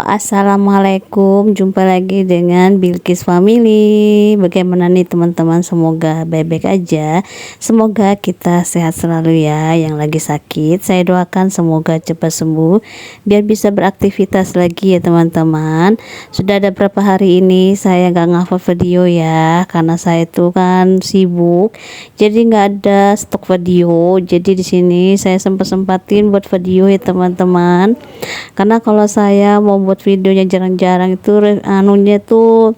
Assalamualaikum, jumpa lagi dengan Bilkis Family. Bagaimana nih teman-teman, semoga baik-baik aja, semoga kita sehat selalu ya. Yang lagi sakit saya doakan semoga cepat sembuh biar bisa beraktivitas lagi ya teman-teman. Sudah ada berapa hari ini saya nggak ngupload video ya, karena saya itu kan sibuk jadi nggak ada stok video. Jadi di sini saya sempat-sempatin buat video ya teman-teman, karena kalau saya mau buat videonya jarang-jarang itu anunya tuh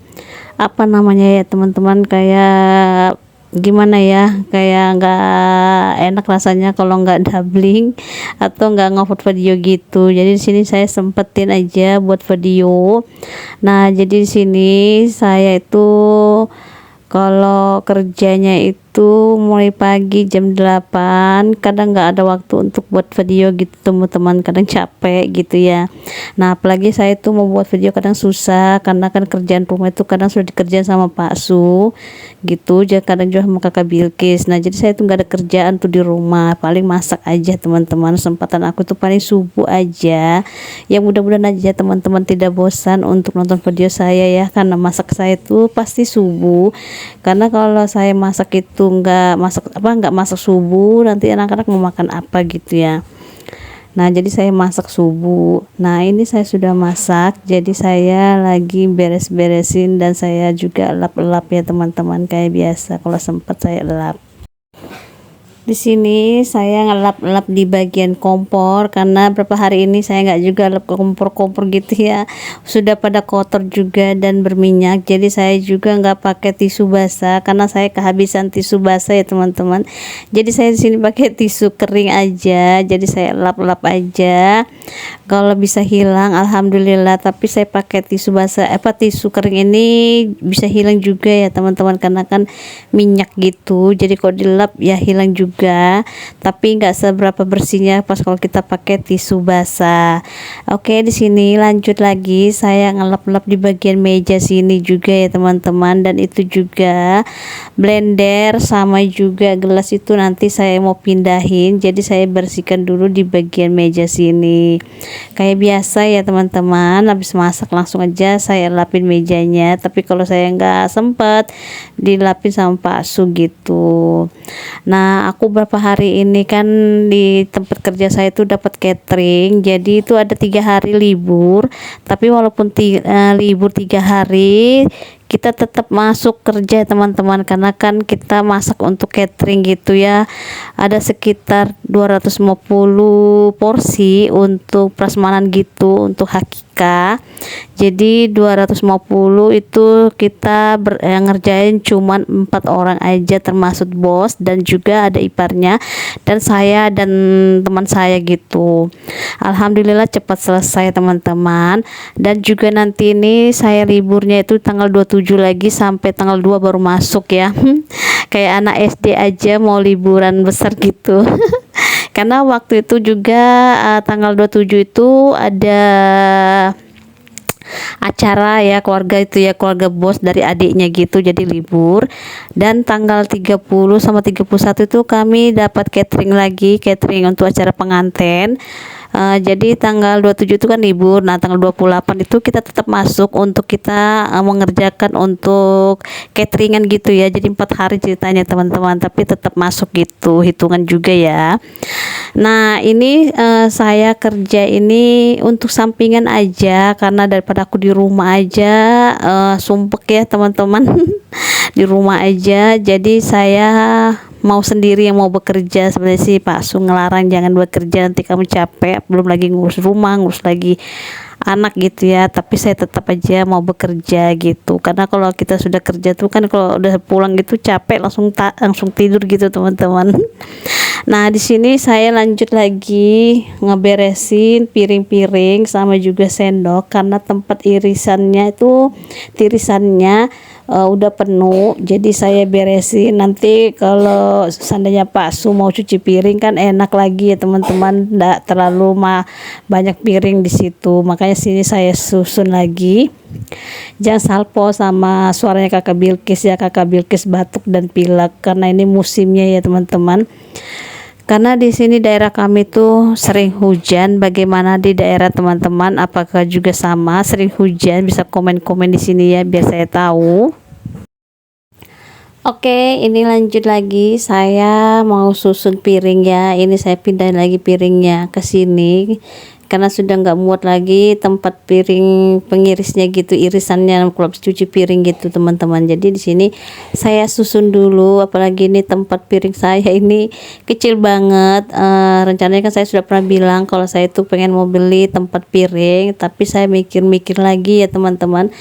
apa namanya ya teman-teman, kayak gimana ya, kayak nggak enak rasanya kalau nggak doubling atau nggak ngupload video gitu. Jadi di sini saya sempetin aja buat video. Nah jadi di sini saya itu kalau kerjanya itu mulai pagi jam 8, kadang nggak ada waktu untuk buat video gitu teman-teman, kadang capek gitu ya. Nah apalagi saya itu mau buat video kadang susah, karena kan kerjaan rumah itu kadang sudah dikerjain sama Pak Su gitu, jadi kadang juga sama kakak Bilkis. Nah jadi saya itu nggak ada kerjaan tuh di rumah, paling masak aja teman-teman. Kesempatan aku tuh paling subuh aja ya, mudah-mudahan aja teman-teman tidak bosan untuk nonton video saya ya, karena masak saya tuh pasti subuh. Karena kalau saya masak itu nggak masak subuh, nanti anak-anak mau makan apa gitu ya. Nah jadi saya masak subuh. Nah ini saya sudah masak, jadi saya lagi beres-beresin dan saya juga lap-lap ya teman-teman, kayak biasa kalau sempat saya lap. Di sini saya ngelap-lap di bagian kompor, karena beberapa hari ini saya nggak juga lap kompor-kompor gitu ya, sudah pada kotor juga dan berminyak. Jadi saya juga nggak pakai tisu basah karena saya kehabisan tisu basah ya teman-teman. Jadi saya di sini pakai tisu kering aja, jadi saya lap-lap aja. Kalau bisa hilang alhamdulillah, tapi saya pakai tisu basah tisu kering ini bisa hilang juga ya teman-teman, karena kan minyak gitu. Jadi kalau dilap ya hilang juga, tapi nggak seberapa bersihnya pas kalau kita pakai tisu basah. Oke, di sini lanjut lagi, saya ngelap-lap di bagian meja sini juga ya teman-teman, dan itu juga blender sama juga gelas itu nanti saya mau pindahin, jadi saya bersihkan dulu di bagian meja sini. Kayak biasa ya teman-teman, habis masak langsung aja saya lapin mejanya, tapi kalau saya nggak sempet dilapin sama Pak Su gitu. Nah aku beberapa hari ini kan di tempat kerja saya itu dapat catering, jadi itu ada 3 hari libur. Tapi walaupun libur 3 hari, kita tetap masuk kerja teman-teman, karena kan kita masak untuk catering gitu ya. Ada sekitar 250 porsi untuk prasmanan gitu untuk hakika. Jadi 250 itu kita ngerjain cuman 4 orang aja, termasuk bos dan juga ada iparnya dan saya dan teman saya gitu. Alhamdulillah cepat selesai teman-teman. Dan juga nanti ini saya liburnya itu tanggal 27 lagi sampai tanggal 2 baru masuk ya. Kayak anak SD aja mau liburan besar gitu. Karena waktu itu juga tanggal 27 itu ada acara ya keluarga itu ya, keluarga bos dari adiknya gitu, jadi libur. Dan tanggal 30 sama 31 itu kami dapat catering lagi, catering untuk acara pengantin. Jadi tanggal 27 itu kan libur. Nah tanggal 28 itu kita tetap masuk untuk kita mengerjakan untuk cateringan gitu ya. Jadi 4 hari ceritanya teman-teman, tapi tetap masuk gitu, hitungan juga ya. Nah ini saya kerja ini untuk sampingan aja, karena daripada aku di rumah aja sumpek ya teman-teman. Di rumah aja, jadi saya mau sendiri yang mau bekerja. Sebenarnya sih Pak Su ngelarang jangan bekerja, nanti kamu capek, belum lagi ngurus rumah, ngurus lagi anak gitu ya. Tapi saya tetap aja mau bekerja gitu, karena kalau kita sudah kerja tuh kan kalau udah pulang gitu capek, langsung tidur gitu teman-teman. Nah di sini saya lanjut lagi ngeberesin piring-piring sama juga sendok, karena tempat irisannya itu tirisannya udah penuh, jadi saya beresin. Nanti kalau seandainya Pak Su mau cuci piring kan enak lagi ya teman-teman, enggak terlalu banyak piring di situ. Makanya sini saya susun lagi. Jangan salpo sama suaranya kakak Bilkis ya, kakak Bilkis batuk dan pilek karena ini musimnya ya teman-teman. Karena di sini daerah kami tuh sering hujan. Bagaimana di daerah teman-teman? Apakah juga sama sering hujan? Bisa komen-komen di sini ya biar saya tahu. Oke, ini lanjut lagi. Saya mau susun piring ya. Ini saya pindahin lagi piringnya ke sini karena sudah nggak muat lagi tempat piring pengirisnya gitu, irisannya kalau cuci piring gitu teman-teman. Jadi di sini saya susun dulu, apalagi ini tempat piring saya ini kecil banget. Rencananya kan saya sudah pernah bilang kalau saya tuh pengen mau beli tempat piring, tapi saya mikir-mikir lagi ya teman-teman,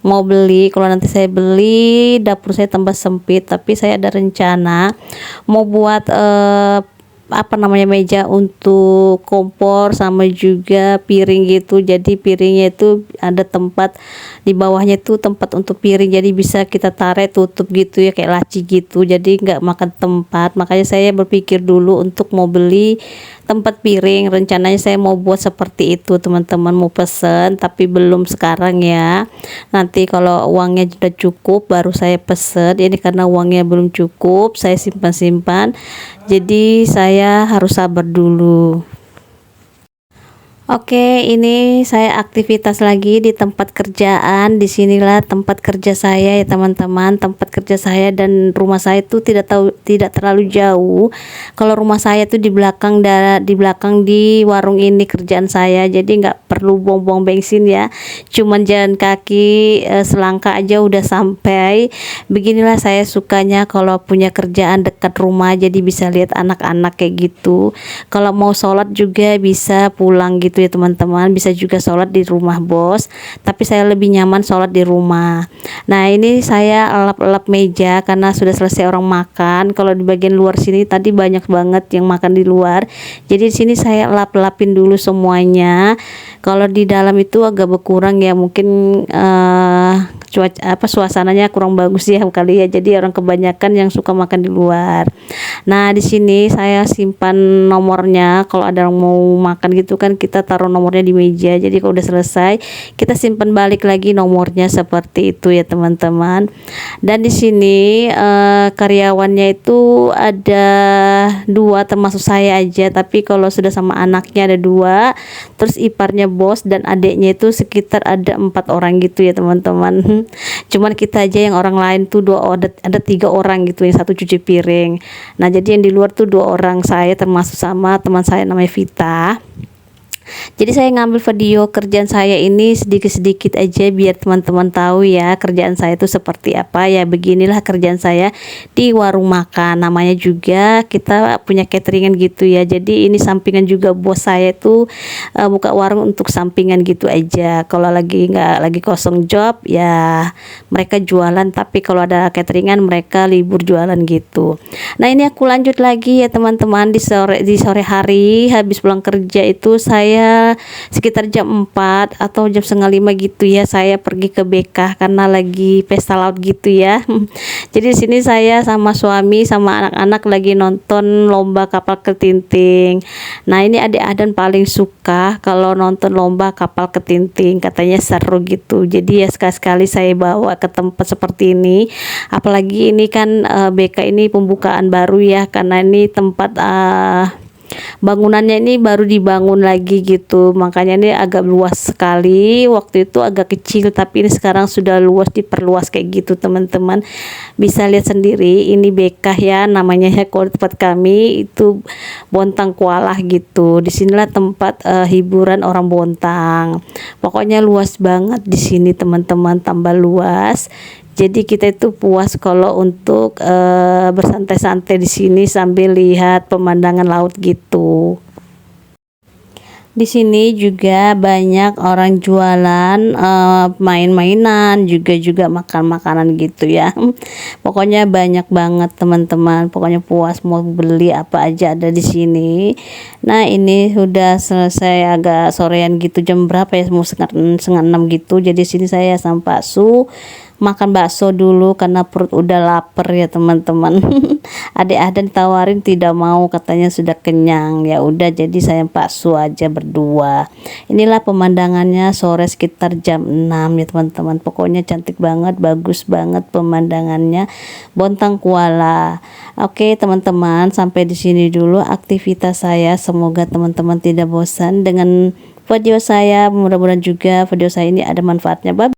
mau beli, kalau nanti saya beli dapur saya tambah sempit. Tapi saya ada rencana mau buat apa namanya, meja untuk kompor sama juga piring gitu. Jadi piringnya itu ada tempat di bawahnya itu tempat untuk piring, jadi bisa kita tarik tutup gitu ya, kayak laci gitu, jadi nggak makan tempat. Makanya saya berpikir dulu untuk mau beli tempat piring. Rencananya saya mau buat seperti itu teman-teman, mau pesen tapi belum sekarang ya, nanti kalau uangnya sudah cukup baru saya pesen. Ini karena uangnya belum cukup, saya simpan-simpan, jadi saya harus sabar dulu. Oke, ini saya aktivitas lagi di tempat kerjaan. Disinilah tempat kerja saya ya teman-teman. Tempat kerja saya dan rumah saya itu tidak terlalu jauh. Kalau rumah saya tuh di belakang di warung ini kerjaan saya. Jadi nggak perlu buang-buang bensin ya. Cuman jalan kaki selangkah aja udah sampai. Beginilah saya sukanya kalau punya kerjaan dekat rumah, jadi bisa lihat anak-anak kayak gitu. Kalau mau sholat juga bisa pulang gitu ya teman-teman, bisa juga sholat di rumah bos, tapi saya lebih nyaman sholat di rumah. Nah ini saya elap-elap meja karena sudah selesai orang makan. Kalau di bagian luar sini tadi banyak banget yang makan di luar, jadi di sini saya elap-elapin dulu semuanya. Kalau di dalam itu agak berkurang ya, mungkin suasananya kurang bagus ya kali ya, jadi orang kebanyakan yang suka makan di luar. Nah di sini saya simpan nomornya, kalau ada yang mau makan gitu kan kita taruh nomornya di meja, jadi kalau udah selesai kita simpan balik lagi nomornya, seperti itu ya teman-teman. Dan di sini karyawannya itu ada 2 termasuk saya aja, tapi kalau sudah sama anaknya ada 2, terus iparnya bos dan adiknya itu sekitar ada 4 orang gitu ya teman-teman. Cuman kita aja yang orang lain tuh ada 3 orang gitu, yang 1 cuci piring. Nah jadi yang di luar tuh 2 orang, saya termasuk sama teman saya namanya Vita. Jadi saya ngambil video kerjaan saya ini sedikit-sedikit aja biar teman-teman tahu ya kerjaan saya itu seperti apa ya. Beginilah kerjaan saya di warung makan, namanya juga kita punya cateringan gitu ya. Jadi ini sampingan juga, bos saya itu buka warung untuk sampingan gitu aja. Kalau nggak lagi kosong job ya mereka jualan, tapi kalau ada cateringan mereka libur jualan gitu. Nah ini aku lanjut lagi ya teman-teman, di sore hari habis pulang kerja itu saya sekitar jam 4 atau jam setengah 5 gitu ya, saya pergi ke BK karena lagi pesta laut gitu ya. Jadi di sini saya sama suami sama anak-anak lagi nonton lomba kapal ketinting. Nah ini adik Adan paling suka kalau nonton lomba kapal ketinting, katanya seru gitu. Jadi ya sekali-sekali saya bawa ke tempat seperti ini. Apalagi ini kan BK ini pembukaan baru ya, karena ini tempat bangunannya ini baru dibangun lagi gitu, makanya ini agak luas sekali. Waktu itu agak kecil, tapi ini sekarang sudah luas, diperluas kayak gitu teman-teman. Bisa lihat sendiri, ini BK ya namanya ya, kalau tempat kami itu Bontang Kualah gitu. Disinilah tempat hiburan orang Bontang. Pokoknya luas banget di sini teman-teman, tambah luas. Jadi kita itu puas kalau untuk bersantai-santai di sini sambil lihat pemandangan laut gitu. Di sini juga banyak orang jualan main-mainan, juga makan makanan gitu ya. Pokoknya banyak banget teman-teman. Pokoknya puas mau beli apa aja ada di sini. Nah ini sudah selesai agak sorean gitu, jam berapa ya, mau setengah 6 gitu. Jadi sini saya sama Pak Su makan bakso dulu karena perut udah lapar ya teman-teman. Adik Ahdan ditawarin tidak mau, katanya sudah kenyang. Ya udah, jadi saya Pak Su aja berdua. Inilah pemandangannya sore sekitar jam 6 ya teman-teman. Pokoknya cantik banget, bagus banget pemandangannya Bontang Kuala. Oke teman-teman, sampai di sini dulu aktivitas saya. Semoga teman-teman tidak bosan dengan video saya. Mudah-mudahan juga video saya ini ada manfaatnya. Bye.